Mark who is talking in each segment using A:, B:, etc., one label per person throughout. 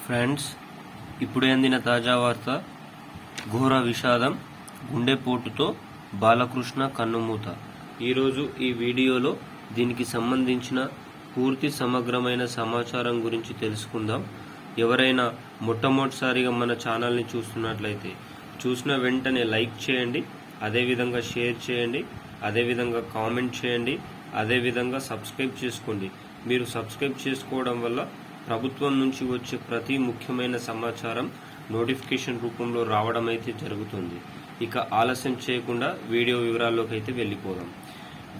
A: Friends, ఇప్పుడే అందిన తాజా వార్త. ఘోర విషాదం, గుండెపోటుతో బాలకృష్ణ కన్నుమూత. ఈరోజు ఈ వీడియోలో దీనికి సంబంధించిన పూర్తి సమగ్రమైన సమాచారం గురించి తెలుసుకుందాం. ఎవరైనా మొట్టమొదటిసారిగా మన ఛానల్ని చూస్తున్నట్లయితే చూసిన వెంటనే లైక్ చేయండి, అదేవిధంగా షేర్ చేయండి, అదేవిధంగా కామెంట్ చేయండి, అదేవిధంగా సబ్స్క్రైబ్ చేసుకోండి. మీరు సబ్స్క్రైబ్ చేసుకోవడం వల్ల ప్రభుత్వం నుంచి వచ్చే ప్రతి ముఖ్యమైన సమాచారం నోటిఫికేషన్ రూపంలో రావడం అయితే జరుగుతుంది. ఇక ఆలస్యం చేయకుండా వీడియో వివరాల్లోకి అయితే వెళ్ళిపోదాం.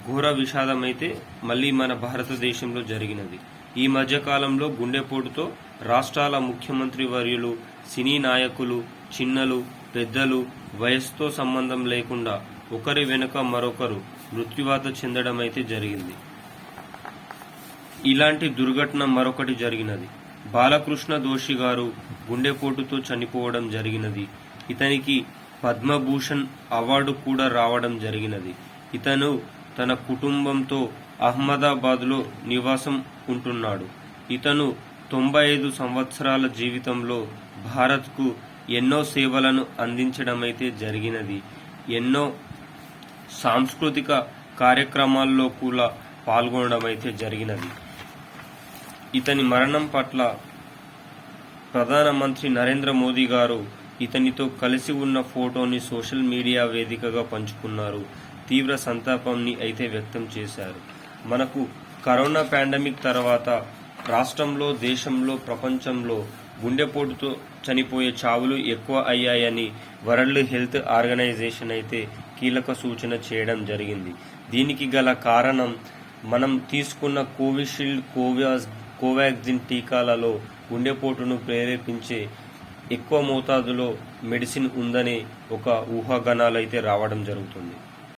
A: ఘోర విషాదం అయితే మళ్ళీ మన భారతదేశంలో జరిగినది. ఈ మధ్యకాలంలో గుండెపోటుతో రాష్ట్రాల ముఖ్యమంత్రి వర్యులు, సినీ నాయకులు, చిన్నలు, పెద్దలు, వయస్సుతో సంబంధం లేకుండా ఒకరి వెనుక మరొకరు మృత్యువాత చెందడం అయితే జరిగింది. ఇలాంటి దుర్ఘటన మరొకటి జరిగినది. బాలకృష్ణ దోషి గారు గుండెపోటుతో చనిపోవడం జరిగినది. ఇతనికి పద్మభూషణ్ అవార్డు కూడా రావడం జరిగినది. ఇతను తన కుటుంబంతో అహ్మదాబాద్లో నివాసం ఉంటున్నాడు. ఇతను 95 సంవత్సరాల జీవితంలో భారత్కు ఎన్నో సేవలను అందించడమైతే జరిగినది. ఎన్నో సాంస్కృతిక కార్యక్రమాల్లో కూడా పాల్గొనడం అయితే జరిగినది. ఇతని మరణం పట్ల ప్రధానమంత్రి నరేంద్ర మోదీ గారు ఇతనితో కలిసి ఉన్న ఫోటోని సోషల్ మీడియా వేదికగా పంచుకున్నారు. తీవ్ర సంతాపాన్ని అయితే వ్యక్తం చేశారు. మనకు కరోనా పాండమిక్ తర్వాత రాష్ట్రంలో, దేశంలో, ప్రపంచంలో గుండెపోటుతో చనిపోయే చావులు ఎక్కువ అయ్యాయని వరల్డ్ హెల్త్ ఆర్గనైజేషన్ అయితే కీలక సూచన చేయడం జరిగింది. దీనికి గల కారణం మనం తీసుకున్న కోవిషీల్డ్, కోవాక్సిన్ టీకాలలో గుండెపోటును ప్రేరేపించే ఎక్కువ మోతాదులో మెడిసిన్ ఉందనే ఒక ఊహాగానాలు అయితే రావడం జరుగుతుంది.